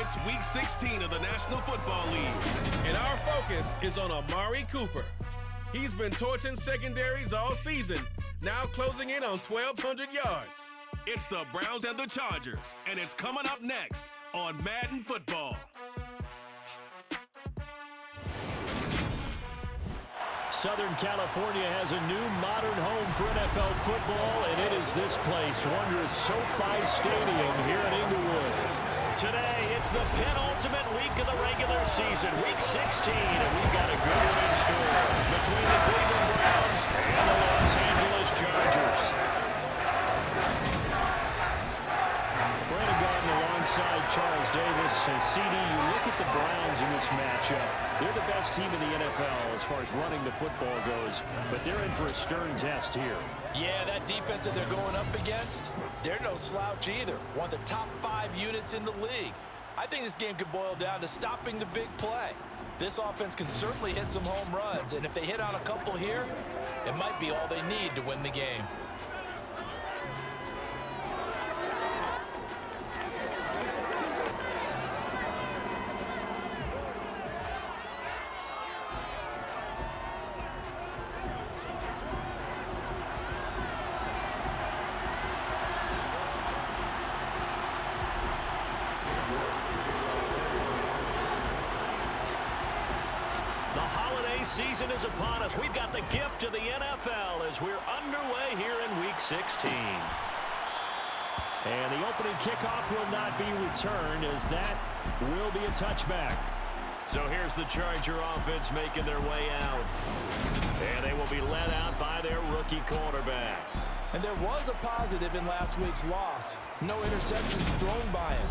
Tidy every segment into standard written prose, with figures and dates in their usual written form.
It's Week 16 of the National Football League, and our focus is on Amari Cooper. He's been torching secondaries all season, now closing in on 1,200 yards. It's the Browns and the Chargers, and it's coming up next on Madden Football. Southern California has a new modern home for NFL football, and it is this place, wondrous SoFi Stadium here in Inglewood. Today, it's the penultimate week of the regular season, Week 16, and we've got a good one in store between the Cleveland Browns and the Los Angeles Chargers. Brandon Garden alongside Charles Davis. And CD, you look at the Browns in this matchup. They're the best team in the NFL as far as running the football goes, but they're in for a stern test here. Yeah, that defense that they're going up against, they're no slouch either. One of the top 5 units in the league. I think this game could boil down to stopping the big play. This offense can certainly hit some home runs, and if they hit on a couple here, it might be all they need to win the game. Season is upon us. We've got the gift of the NFL as we're underway here in Week 16. And the opening kickoff will not be returned as that will be a touchback. So here's the Charger offense making their way out. And they will be led out by their rookie quarterback. And there was a positive in last week's loss. No interceptions thrown by him.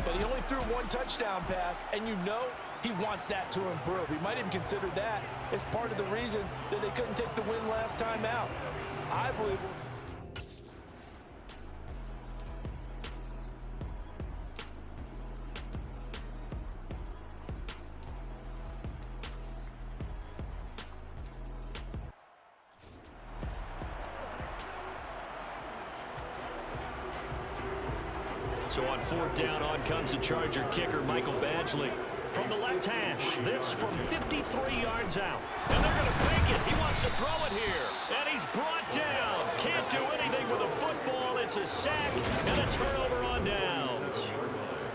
But he only threw 1 touchdown pass, and you know he wants that to improve. He might even consider that as part of the reason that they couldn't take the win last time out. I believe it was... So on 4th down, on comes the Charger kicker, Michael Badgley. From the left hash, this from 53 yards out. And they're going to fake it. He wants to throw it here. And he's brought down. Can't do anything with a football. It's a sack and a turnover on downs.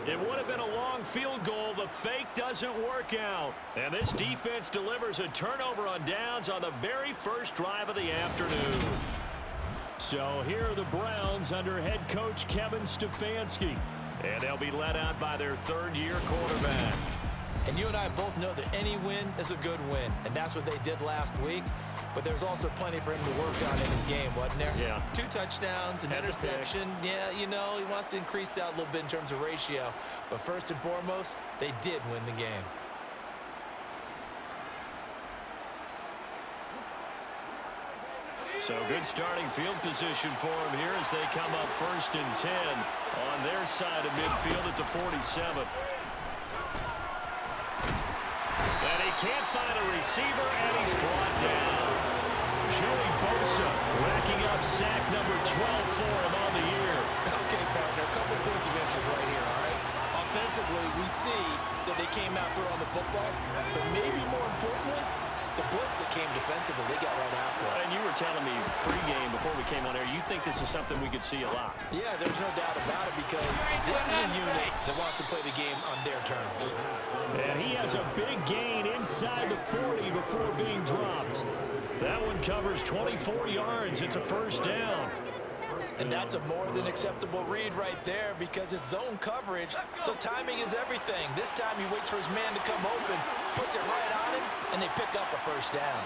It would have been a long field goal. The fake doesn't work out. And this defense delivers a turnover on downs on the very first drive of the afternoon. So here are the Browns under head coach Kevin Stefanski. And they'll be led out by their 3rd-year quarterback. And you and I both know that any win is a good win, and that's what they did last week. But there's also plenty for him to work on in his game, wasn't there? Yeah. 2 touchdowns, an interception. Yeah, you know, he wants to increase that a little bit in terms of ratio. But first and foremost, they did win the game. So good starting field position for him here as they come up 1st and 10 on their side of midfield at the 47. And he can't find a receiver, and he's brought down. Joey Bosa racking up sack number 12 for him on the year. Okay, partner, a couple points of interest right here, all right? Offensively, we see that they came out throwing the football, but maybe more importantly, the blitz that came defensively, they got right after it. And you were telling me pregame before we came on air, you think this is something we could see a lot. Yeah, there's no doubt about it because this is a unit that wants to play the game on their terms. And he has a big gain inside the 40 before being dropped. That one covers 24 yards. It's a 1st down. And that's a more than acceptable read right there because it's zone coverage, so timing is everything. This time he waits for his man to come open, puts it right on him, and they pick up a 1st down.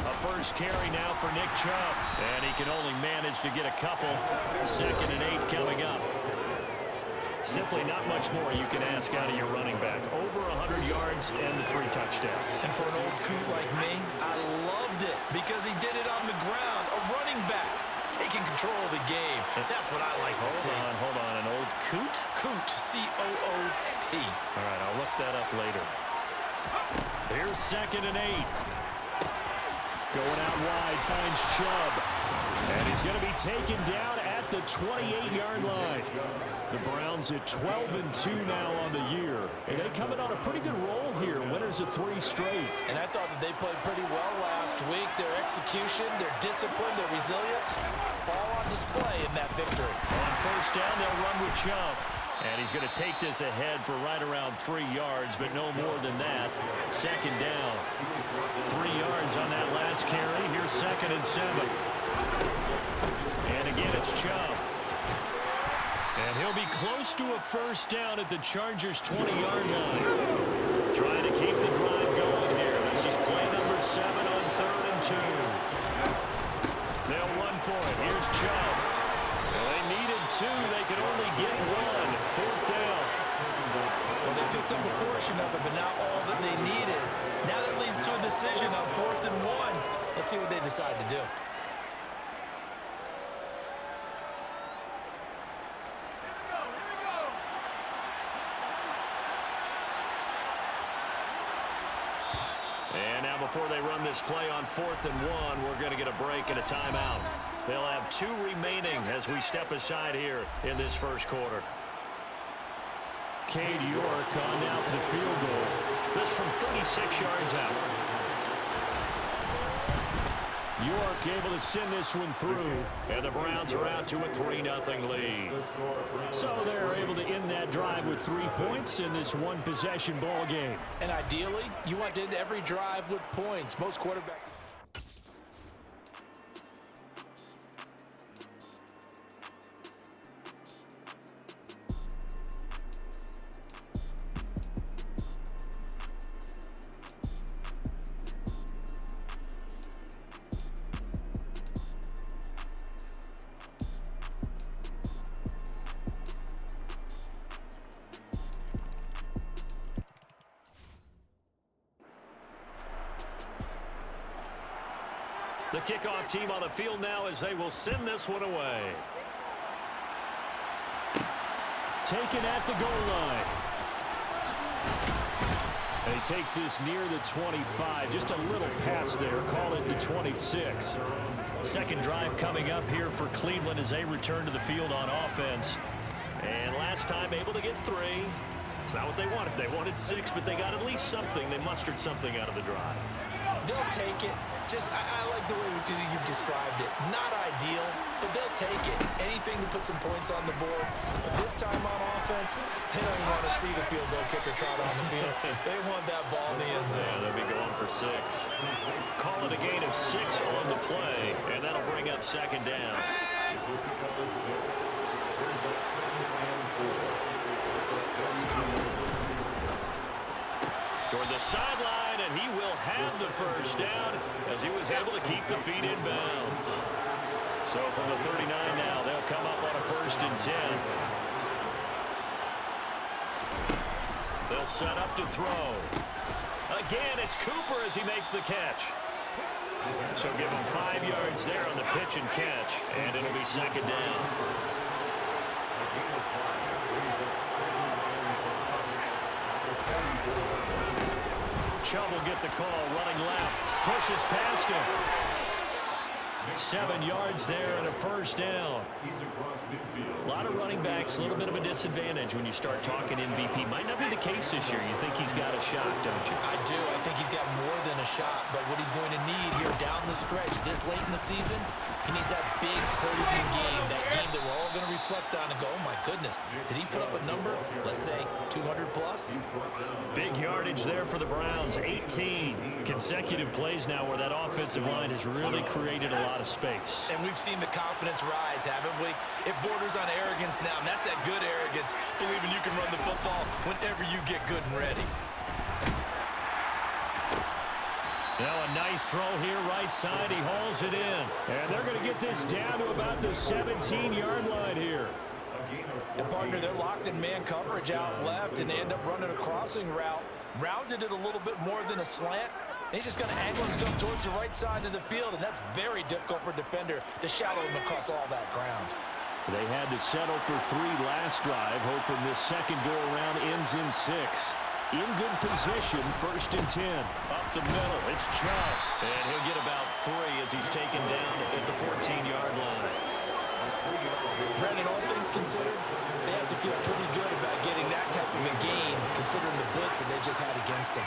A 1st carry now for Nick Chubb, and he can only manage to get a couple. 2nd and 8 coming up. Simply not much more you can ask out of your running back. Over 100 yards and the 3 touchdowns. And for an old coot like me, I loved it because he did it on the ground. A running back taking control of the game. That's what I like to see. Hold on. An old coot? Coot, C-O-O-T. All right, I'll look that up later. Here's 2nd and 8. Going out wide, finds Chubb. And he's going to be taken down at at the 28-yard line. The Browns at 12-2 now on the year. And they coming on a pretty good roll here. Winners of 3 straight. And I thought that they played pretty well last week. Their execution, their discipline, their resilience, all on display in that victory. On first down, they'll run with Chubb. And he's going to take this ahead for right around 3 yards, but no more than that. Second down. 3 yards on that last carry. Here's 2nd and 7. And again, it's Chubb. And he'll be close to a first down at the Chargers' 20-yard line. Trying to keep the drive going here. This is play number 7 on 3rd and 2. They'll run for it. Here's Chubb. Well, they needed 2. They could only get 1. 4th down. Well, they picked up a portion of it, but not all that they needed. Now that leads to a decision on 4th and 1. Let's see what they decide to do. And now before they run this play on 4th and 1, we're going to get a break and a timeout. They'll have 2 remaining as we step aside here in this first quarter. Cade York on now for the field goal. This from 36 yards out. York able to send this one through, and the Browns are out to a 3-0 lead. So they're able to end that drive with 3 points in this one-possession ball game. And ideally, you want to end every drive with points. Most quarterbacks... The kickoff team on the field now as they will send this one away. Taken at the goal line. And he takes this near the 25. Just a little pass there. Call it the 26. Second drive coming up here for Cleveland as they return to the field on offense. And last time able to get 3. It's not what they wanted. They wanted 6, but they got at least something. They mustered something out of the drive. They'll take it. I like the way you've described it. Not ideal, but they'll take it. Anything to put some points on the board. But this time on offense, they don't even want to see the field goal kicker trot on the field. They want that ball in the end zone. Yeah, they'll be going for 6. Call it a gain of 6 on the play, and that'll bring up 2nd down. Toward the sideline, and he will have the first down as he was able to keep the feet in bounds. So from the 39 now, they'll come up on a 1st and 10. They'll set up to throw. Again, it's Cooper as he makes the catch. So give him 5 yards there on the pitch and catch, and it'll be 2nd down. Chubb will get the call, running left, pushes past him. 7 yards there and a first down. A lot of running backs, a little bit of a disadvantage when you start talking MVP. Might not be the case this year. You think he's got a shot, don't you? I do. I think he's got more than a shot. But what he's going to need here down the stretch this late in the season, he needs that big closing game, that game that we're all going to reflect on and go, oh, my goodness, did he put up a number, let's say, 200 plus? Big yardage there for the Browns. 18 consecutive plays now where that offensive line has really created a lot of space. And we've seen the confidence rise, haven't we? It borders on arrogance now, and that's that good arrogance, believing you can run the football whenever you get good and ready. Now a nice throw here, right side. He hauls it in. And they're going to get this down to about the 17-yard line here. And partner, they're locked in man coverage out left, and they end up running a crossing route. Rounded it a little bit more than a slant. And he's just going to angle himself towards the right side of the field, and that's very difficult for a defender to shadow him across all that ground. They had to settle for 3 last drive, hoping this second go-around ends in 6. In good position, 1st and 10. Up the middle, it's Chubb. And he'll get about 3 as he's taken down at the 14-yard line. considered, they have to feel pretty good about getting that type of a gain, considering the blitz that they just had against them.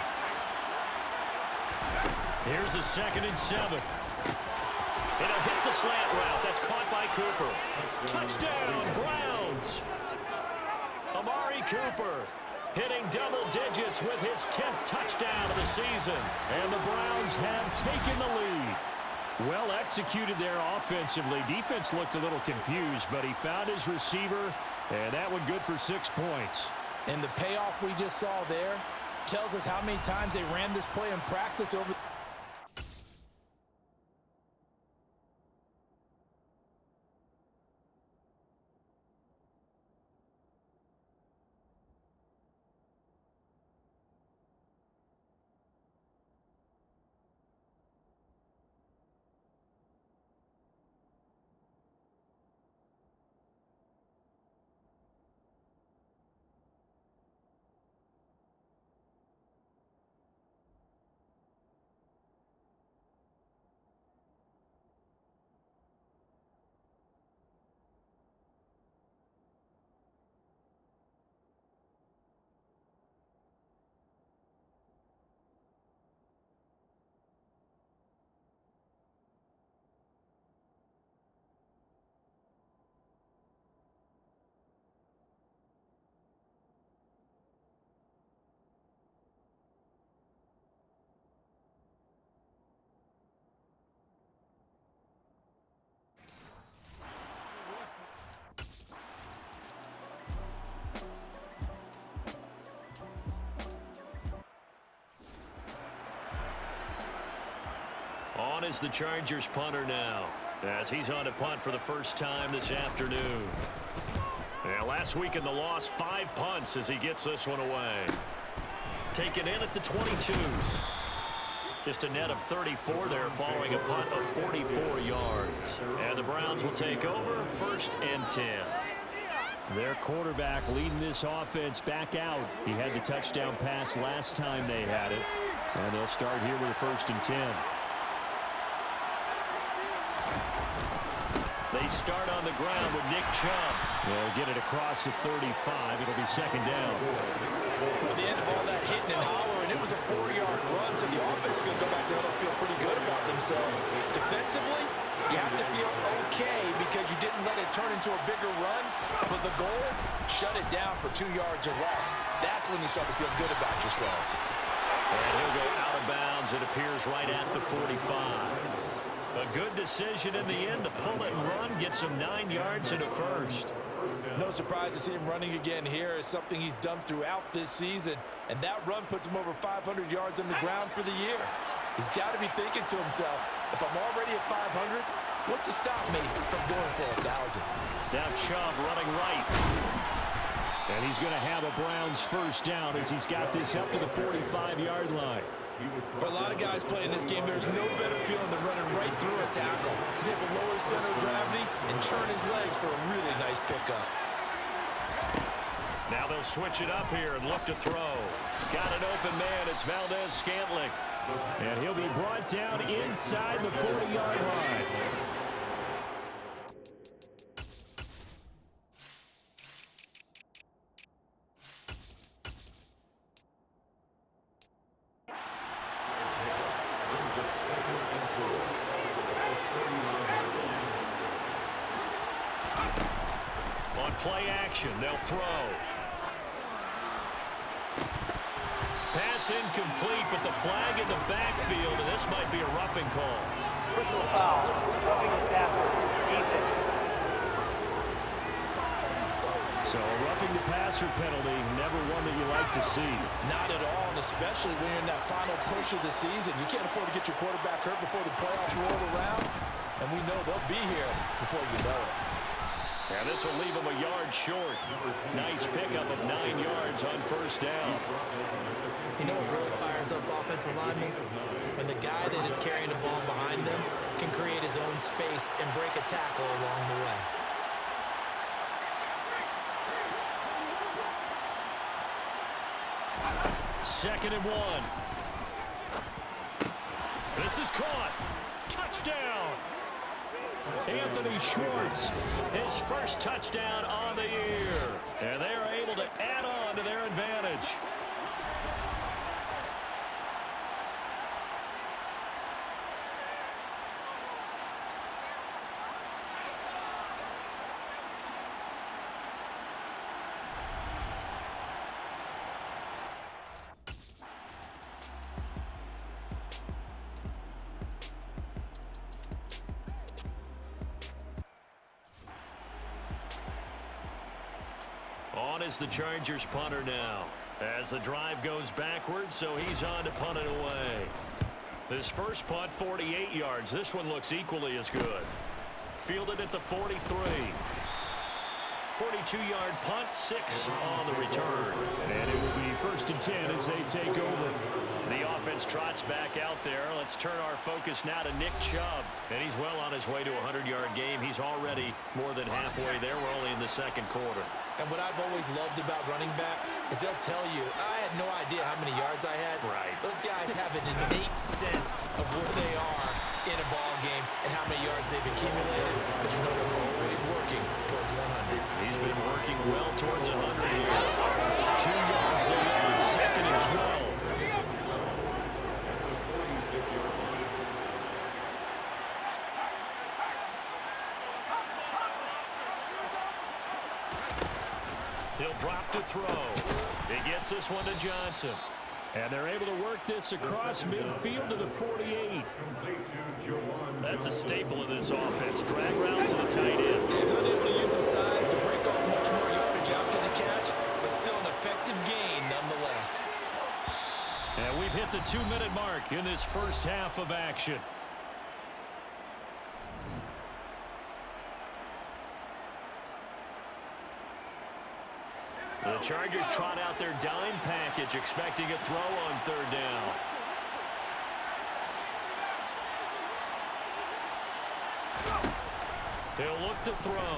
Here's a 2nd and 7. It'll hit the slant route. That's caught by Cooper. Touchdown, Browns. Amari Cooper hitting double digits with his 10th touchdown of the season. And the Browns have taken the lead. Well executed there offensively. Defense looked a little confused, but he found his receiver, and that one good for 6 points. And the payoff we just saw there tells us how many times they ran this play in practice over. On is the Chargers punter now, as he's on to punt for the first time this afternoon. Yeah, last week in the loss, 5 punts as he gets this one away. Taken in at the 22. Just a net of 34 there following a punt of 44 yards. And the Browns will take over 1st and 10. Their quarterback leading this offense back out. He had the touchdown pass last time they had it. And they'll start here with a 1st and 10. They start on the ground with Nick Chubb. They'll get it across the 35. It'll be 2nd down. At the end of all that hitting and hollering, it was a 4-yard run, so the offense is going to go back there and feel pretty good about themselves. Defensively, you have to feel okay because you didn't let it turn into a bigger run, but the goal, shut it down for 2 yards or less. That's when you start to feel good about yourselves. And he'll go out of bounds. It appears right at the 45. A good decision in the end to pull it and run, get some 9 yards and a 1st. No surprise to see him running again here. It's something he's done throughout this season. And that run puts him over 500 yards on the ground for the year. He's got to be thinking to himself, if I'm already at 500, what's to stop me from going for 1,000? Now Chubb running right. And he's going to have a Browns 1st down as he's got this up to the 45-yard line. For a lot of guys playing this game, there's no better feeling than running right through a tackle. He's able to lower his center of gravity and churn his legs for a really nice pickup. Now they'll switch it up here and look to throw. Got an open man. It's Valdez-Scantling. And he'll be brought down inside the 40-yard line. On play action, they'll throw. Pass incomplete, but the flag in the backfield, and this might be a roughing call. Personal foul, roughing the passer, defense. So a roughing the passer penalty, never one that you like to see. Not at all, and especially when you're in that final push of the season. You can't afford to get your quarterback hurt before the playoffs roll around, and we know they'll be here before you know it. And this will leave him a yard short. Nice pickup of 9 yards on 1st down. You know what really fires up offensive linemen? When the guy that is carrying the ball behind them can create his own space and break a tackle along the way. Second and 1. This is caught. Touchdown. Anthony Schwartz, his first touchdown on the year. And they are able to add on to their advantage. On is the Chargers punter now. As the drive goes backwards, so he's on to punt it away. This first punt, 48 yards. This one looks equally as good. Fielded at the 43. 42-yard punt, 6 on the return. And it will be 1st and 10 as they take over. The offense trots back out there. Let's turn our focus now to Nick Chubb. And he's well on his way to a 100-yard game. He's already more than halfway there. We're only in the second quarter. And what I've always loved about running backs is they'll tell you, I had no idea how many yards I had. Right. Those guys have an innate sense of where they are in a ball game and how many yards they've accumulated, because you know they're always working towards 100. He's been working well towards 100 here. 2 yards the way, 2nd and 12. He'll drop to throw. He gets this one to Johnson. And they're able to work this across midfield to the 48. That's a staple of this offense. Drag route to the tight end. He's unable to use his size to break off much more yardage after the catch, but still an effective gain nonetheless. And we've hit the 2-minute mark in this first half of action. The Chargers trot out their dime package, expecting a throw on 3rd down. He'll look to throw.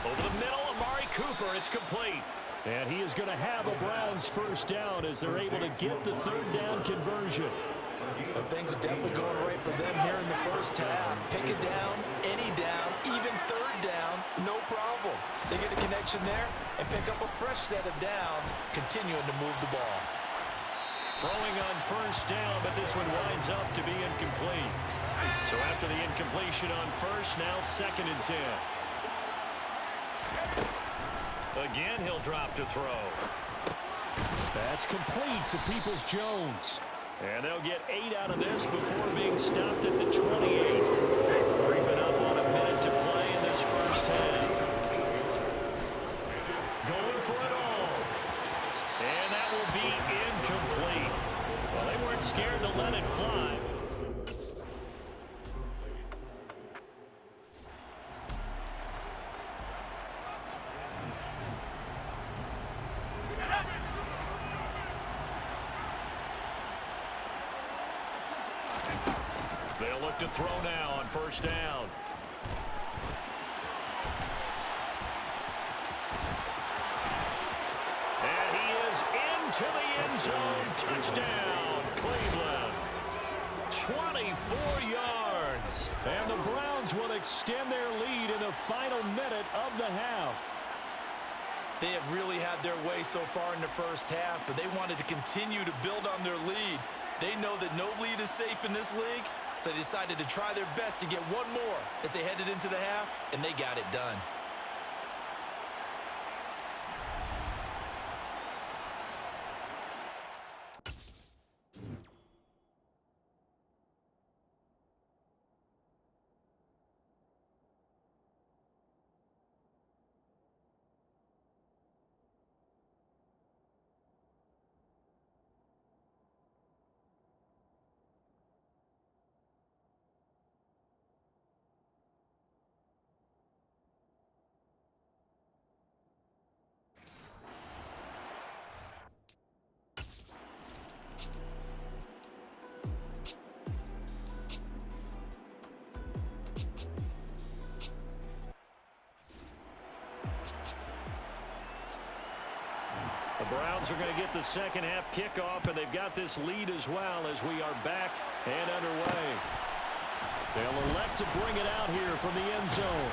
Over the middle, Amari Cooper, it's complete. And he is going to have a Browns 1st down as they're able to get the 3rd down conversion. Well, things are definitely going right for them here in the first half. Pick it down, any down, even 3rd down, no problem. They get a connection there and pick up a fresh set of downs, continuing to move the ball. Throwing on 1st down, but this one winds up to be incomplete. So after the incompletion on 1st, now 2nd and 10. Again, he'll drop to throw. That's complete to Peoples-Jones. And they'll get 8 out of this before being stopped at the 28. Creeping up on a minute to play in this first half. Going for it all. And that will be incomplete. Well, they weren't scared to let it fly. They'll look to throw now on 1st down. And he is into the end zone. Touchdown, Cleveland. 24 yards. And the Browns will extend their lead in the final minute of the half. They have really had their way so far in the first half, but they wanted to continue to build on their lead. They know that no lead is safe in this league, so they decided to try their best to get one more as they headed into the half, and they got it done. The Browns are going to get the second half kickoff, and they've got this lead as well as we are back and underway. They'll elect to bring it out here from the end zone.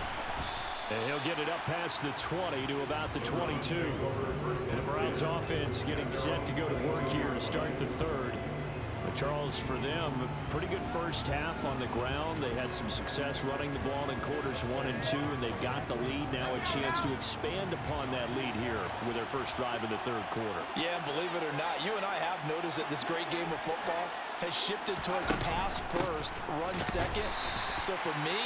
And he'll get it up past the 20 to about the 22. The Browns offense getting set to go to work here to start the third. But Charles, for them, a pretty good first half on the ground. They had some success running the ball in quarters 1 and 2, and they've got the lead. Now a chance to expand upon that lead here with their first drive in the third quarter. Yeah, and believe it or not, you and I have noticed that this great game of football has shifted towards pass first, run second. So for me,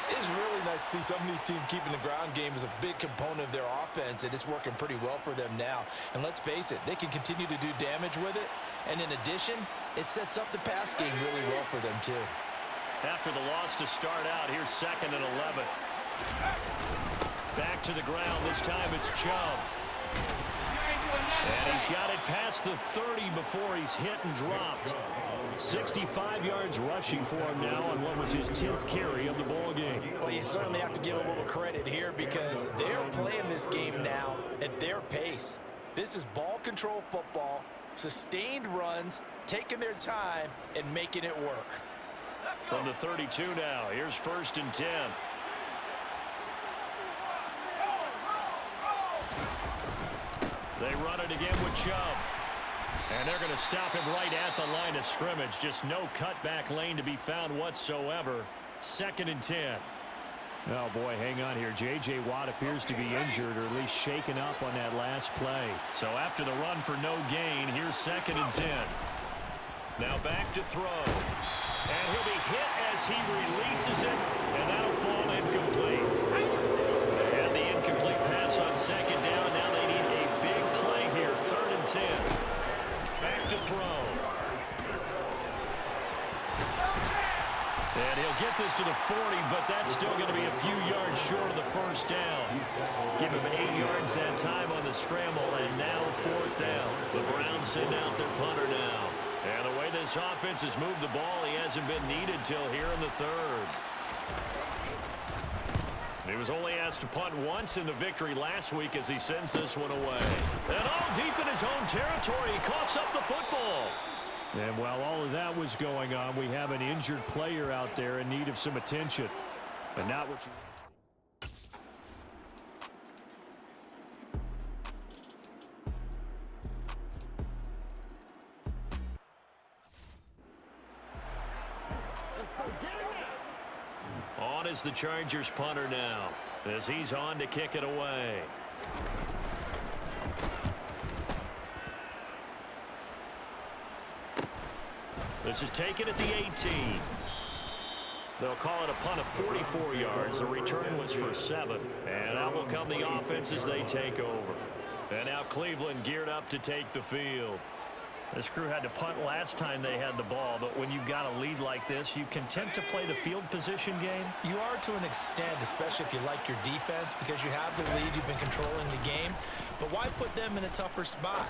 it's really nice to see some of these teams keeping the ground game as a big component of their offense, and it's working pretty well for them now. And let's face it, they can continue to do damage with it. And in addition, it sets up the pass game really well for them, too. After the loss to start out, here's 2nd and 11. Back to the ground. This time it's Chubb. And he's got it past the 30 before he's hit and dropped. 65 yards rushing for him now on what was his 10th carry of the ball game. Well, you certainly have to give a little credit here because they're playing this game now at their pace. This is ball control football, sustained runs, taking their time, and making it work. From the 32 now, here's 1st and 10. They run it again with Chubb. And they're going to stop him right at the line of scrimmage. Just no cutback lane to be found whatsoever. 2nd and 10. Oh, boy, hang on here. J.J. Watt appears to be injured or at least shaken up on that last play. So after the run for no gain, here's 2nd and 10. Now back to throw. And he'll be hit as he releases it. And that'll fall incomplete. They had the incomplete pass on 2nd down. Now they need a big play here. 3rd and 10. Back to throw. And he'll get this to the 40, but that's still going to be a few yards short of the first down. Give him 8 yards that time on the scramble, and now 4th down. The Browns send out their punter now. And the way this offense has moved the ball, he hasn't been needed till here in the third. He was only asked to punt once in the victory last week as he sends this one away. And deep in his own territory, he coughs up the football. And while all of that was going on, we have an injured player out there in need of some attention. But not what you... On is the Chargers punter now, as he's on to kick it away. This is taken at the 18. They'll call it a punt of 44 yards. The return was for 7. And out will come the offense as they take over. And now Cleveland geared up to take the field. This crew had to punt last time they had the ball, but when you've got a lead like this, you content to play the field position game? You are to an extent, especially if you like your defense, because you have the lead, you've been controlling the game. But why put them in a tougher spot?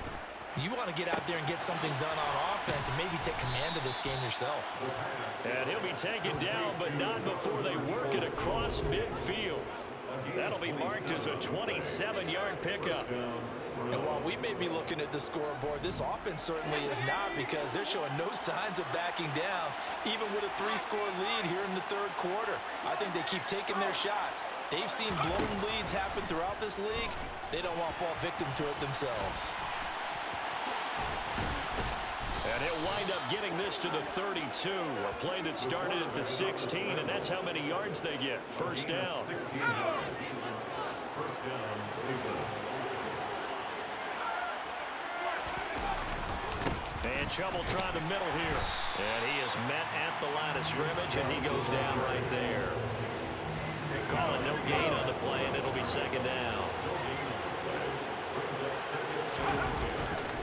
You want to get out there and get something done on offense and maybe take command of this game yourself. And he'll be taken down, but not before they work it across midfield. That'll be marked as a 27-yard pickup. And while we may be looking at the scoreboard, this offense certainly is not, because they're showing no signs of backing down, even with a 3-score lead here in the third quarter. I think they keep taking their shots. They've seen blown leads happen throughout this league. They don't want to fall victim to it themselves. And he'll wind up getting this to the 32, a play that started at the 16, and that's how many yards they get. First down. And Chubb will try the middle here. And he is met at the line of scrimmage, and he goes down right there. Call it no gain on the play, and it'll be 2nd down.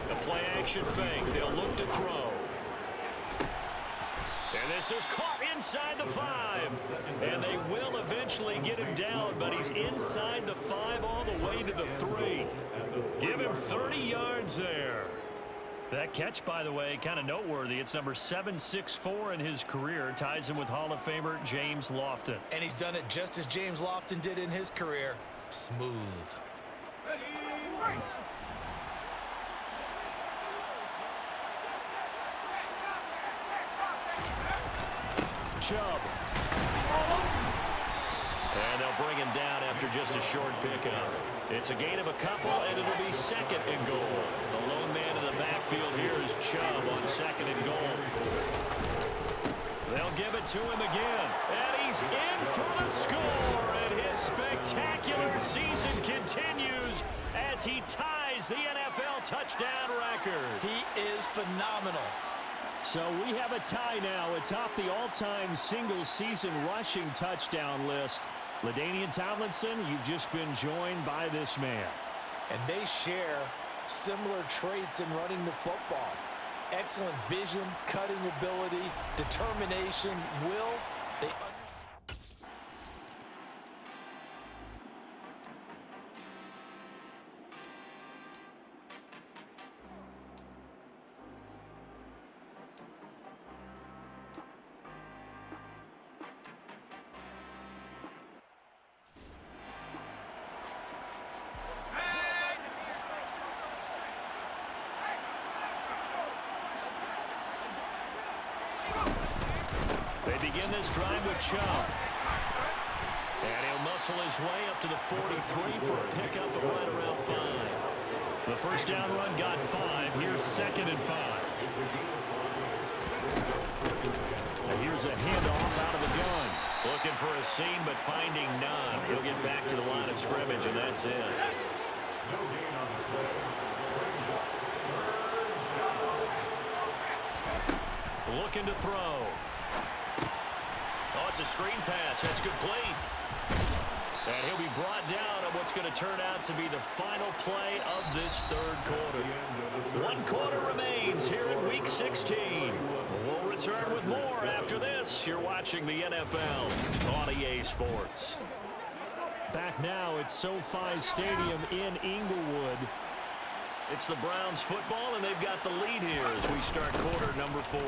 The play action fake. They'll look to throw. And this is caught inside the 5. And they will eventually get him down, but he's inside the 5 all the way to the 3. Give him 30 yards there. That catch, by the way, kind of noteworthy. It's number 764 in his career. Ties him with Hall of Famer James Lofton. And he's done it just as James Lofton did in his career. Smooth. Chubb. they'll bring him down after just a short pickup. It's a gain of a couple, and it'll be second and goal. The lone man in the backfield here is Chubb on second and goal. They'll give it to him again, and he's in for the score, and his spectacular season continues as he ties the NFL touchdown record. He is phenomenal. So we have a tie now atop the all-time single-season rushing touchdown list. LaDainian Tomlinson, you've just been joined by this man. And they share similar traits in running the football. Excellent vision, cutting ability, determination, will. They begin this drive with Chubb. And he'll muscle his way up to the 43 for a pickup of right around 5. The first down run got 5. Here's second and 5. And here's a handoff out of the gun. Looking for a seam, but finding none. He'll get back to the line of scrimmage, and that's it. Looking to throw. Oh, it's a screen pass. That's complete. And he'll be brought down on what's going to turn out to be the final play of this third quarter. 1 quarter remains here in Week 16. We'll return with more after this. You're watching the NFL on EA Sports. Back now at SoFi Stadium in Inglewood. It's the Browns football, and they've got the lead here as we start quarter number 4.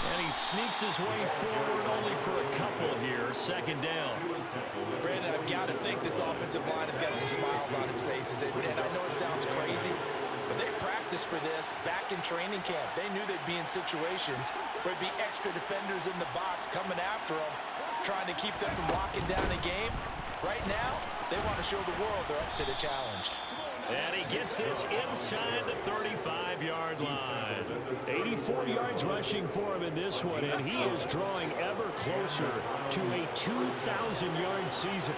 And he sneaks his way forward only for a couple here. Second down. Brandon, I've got to think this offensive line has got some smiles on its faces. And I know it sounds crazy, but they practiced for this back in training camp. They knew they'd be in situations where there'd be extra defenders in the box coming after them, trying to keep them from locking down a game. Right now, they want to show the world they're up to the challenge. And he gets this inside the 35-yard line. 84 yards rushing for him in this one, and he is drawing ever closer to a 2,000-yard season.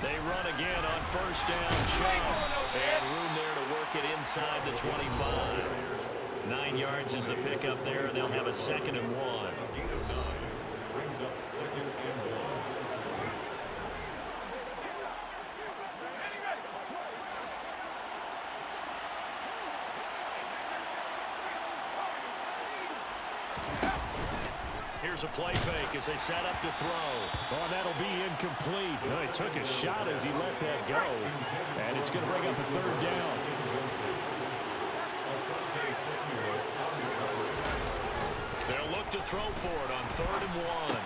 They run again on first down. Chubb, and room there to work it inside the 25. 9 yards is the pickup there, and they'll have a second and 1. Brings up second and 1. Here's a play fake as they set up to throw. Oh, that'll be incomplete. Well, he took a shot as he let that go. And it's going to bring up a third down. They'll look to throw for it on 3rd and 1.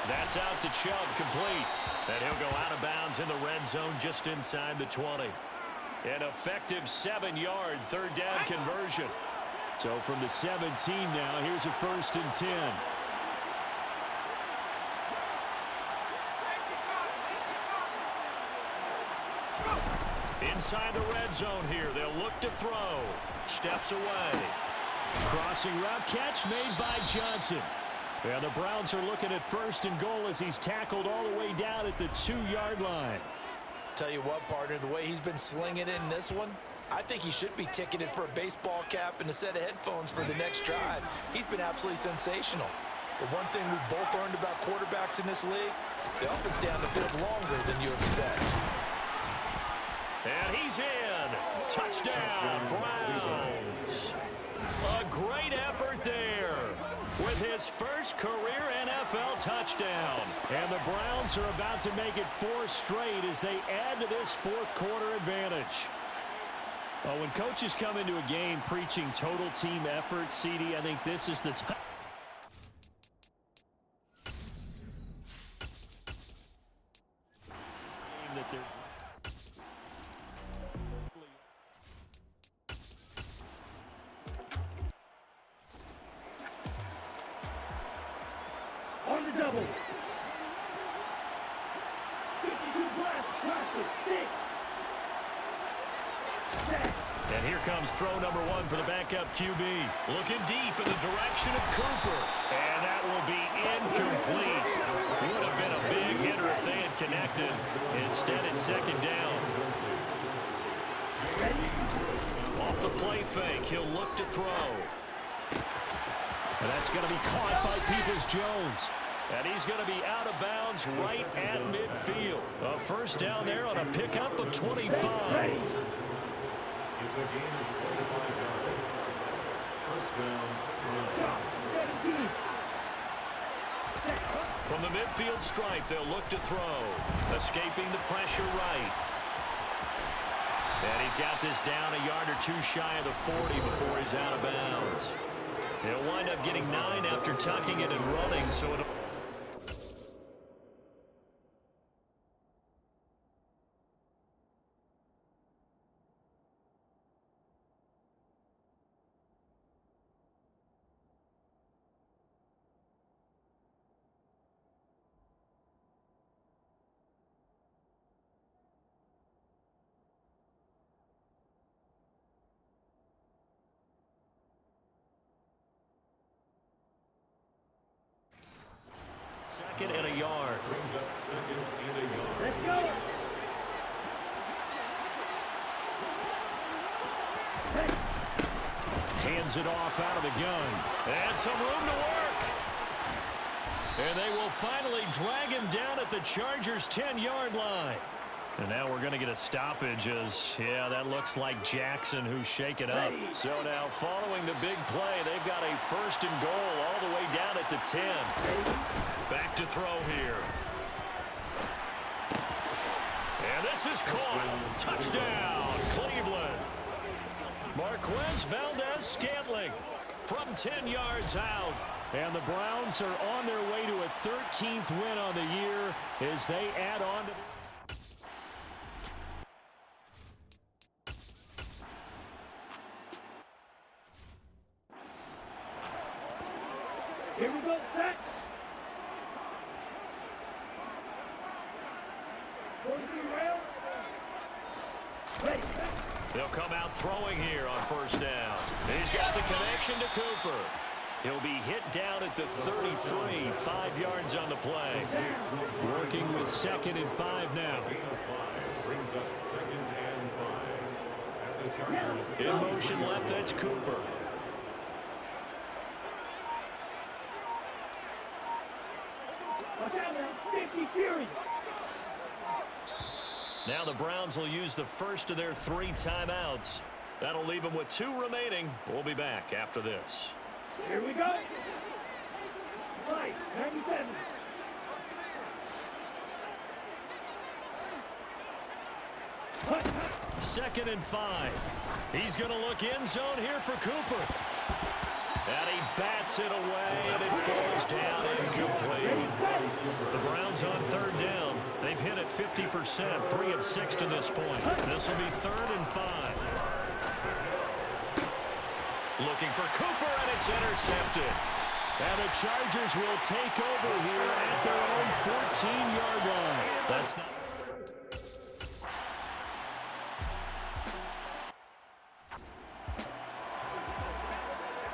That's out to Chubb, complete. And he'll go out of bounds in the red zone just inside the 20. An effective 7-yard third down conversion. So from the 17 now, here's a 1st and 10. Inside the red zone here, they'll look to throw. Steps away. Crossing route catch made by Johnson. And the Browns are looking at 1st and goal as he's tackled all the way down at the 2-yard line. Tell you what, partner, the way he's been slinging it in this one, I think he should be ticketed for a baseball cap and a set of headphones for the next drive. He's been absolutely sensational. But one thing we've both learned about quarterbacks in this league, they often stay on the field longer than you expect. And he's in. Touchdown, Browns. A great effort there with his first career NFL touchdown. And the Browns are about to make it 4 straight as they add to this 4th quarter advantage. Well, when coaches come into a game preaching total team effort, CD, I think this is the time. That they're On the double. 52 left, practice, 6. And here comes throw number 1 for the backup QB. Looking deep in the direction of Cooper. And that will be incomplete. Would have been a big hitter if they had connected. Instead, it's second down. Off the play fake, he'll look to throw. And that's going to be caught by Peoples-Jones. And he's going to be out of bounds right at midfield. A first down there on a pickup of 25. It's a gain of 25 yards. First down. From the midfield stripe, they'll look to throw. Escaping the pressure right. And he's got this down a yard or two shy of the 40 before he's out of bounds. He'll wind up getting 9 after tucking it and running, so it'll... Second and a yard. Brings up second and a yard. Let's go. Hands it off out of the gun. And some room to work. And they will finally drag him down at the Chargers' 10-yard line. And now we're going to get a stoppage as, yeah, that looks like Jackson who's shaken up. So now following the big play, they've got a first and goal all the way down at the 10. Back to throw here. And this is caught. Touchdown, Cleveland. Marquez Valdez-Scantling from 10 yards out. And the Browns are on their way to a 13th win on the year as they add on to... Here we go, set. Going to the rail. Ready. They'll come out throwing here on first down. He's got the connection to Cooper. He'll be hit down at the 33, 5 yards on the play. Working with second and 5 now. Brings up second and 5. At the Chargers. In motion left, that's Cooper. Watch out now, Sticky Fury. Now the Browns will use the first of their 3 timeouts. That'll leave them with 2 remaining. We'll be back after this. Here we go. Right, 97. Second and 5. He's going to look end zone here for Cooper. And he bats it away, and it falls down incomplete. The Browns on third down. They've hit it 50%, 3 of 6 to this point. This will be 3rd and 5. Looking for Cooper, and it's intercepted. And the Chargers will take over here at their own 14-yard line. That's not...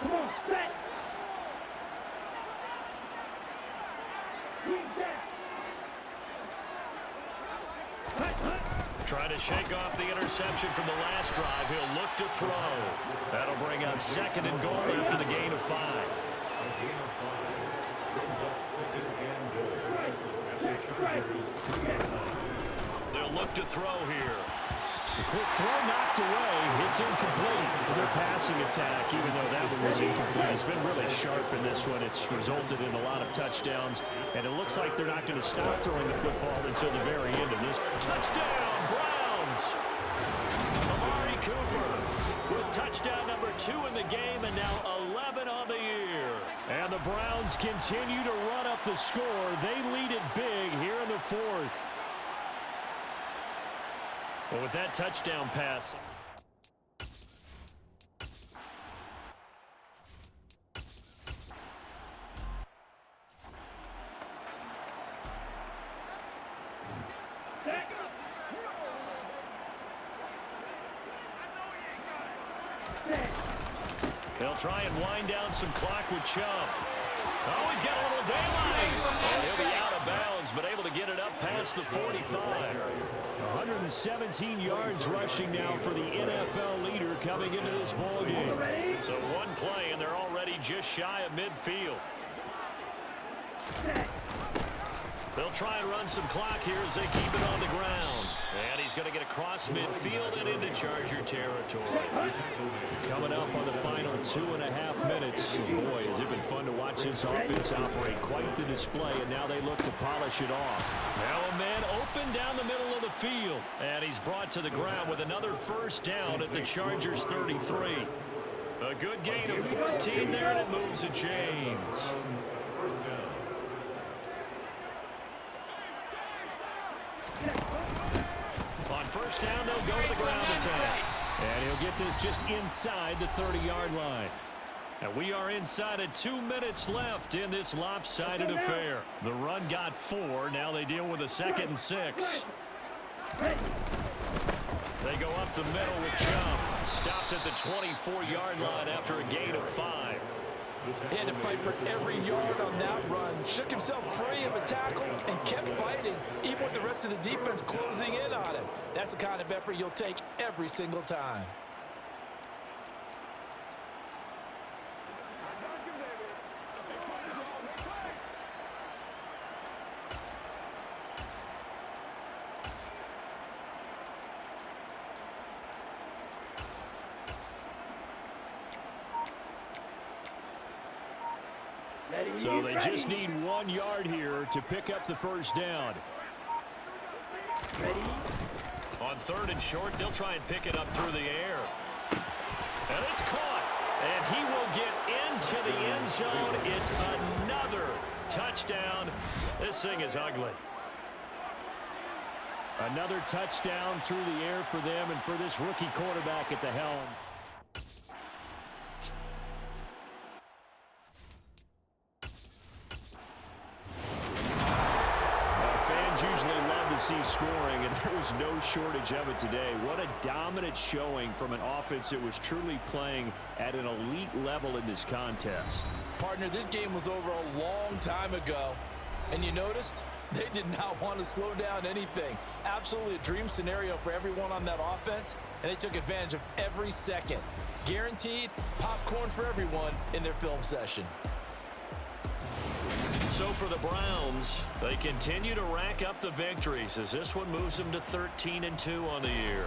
Come on, set. Trying to shake off the interception from the last drive. He'll look to throw. That'll bring up second and goal after the gain of 5. A gain of 5. Brings up second and goal. At the Chargers. They'll look to throw here. The quick throw knocked away. It's incomplete. Their passing attack, even though that one was incomplete, has been really sharp in this one. It's resulted in a lot of touchdowns, and it looks like they're not going to stop throwing the football until the very end of this. Touchdown, Browns! Amari Cooper with touchdown number 2 in the game, and now 11 on the year. And the Browns continue to run up the score. They lead it big here in the 4th. But with that touchdown pass... They'll try and wind down some clock with Chubb. Oh, he's got a little daylight. And he'll be out of bounds, but able to get it up past the 45. 117 yards rushing now for the NFL leader coming into this ball game. So one play, and they're already just shy of midfield. They'll try and run some clock here as they keep it on the ground. And he's going to get across midfield and into Charger territory. Coming up on the final 2.5 minutes. Boy, has it been fun to watch this offense operate. Quite the display, and now they look to polish it off. Now a man open down the middle of the field. And he's brought to the ground with another first down at the Chargers 33. A good gain of 14 there, and it moves the chains. First down. On first down, they'll go to the ground attack. And he'll get this just inside the 30-yard line. And we are inside of 2 minutes left in this lopsided affair. The run got 4. Now they deal with a 2nd and 6. They go up the middle with Chubb. Stopped at the 24-yard line after a gain of 5. He had to fight for every yard on that run. Shook himself free of a tackle and kept fighting, even with the rest of the defense closing in on him. That's the kind of effort you'll take every single time. So they just need 1 yard here to pick up the first down. On 3rd and short, they'll try and pick it up through the air. And it's caught. And he will get into the end zone. It's another touchdown. This thing is ugly. Another touchdown through the air for them and for this rookie quarterback at the helm. Usually love to see scoring, and there was no shortage of it today. What a dominant showing from an offense that was truly playing at an elite level in this contest. Partner, this game was over a long time ago, and you noticed they did not want to slow down anything. Absolutely a dream scenario for everyone on that offense, and they took advantage of every second. Guaranteed popcorn for everyone in their film session. So for the Browns, they continue to rack up the victories as this one moves them to 13-2 on the year.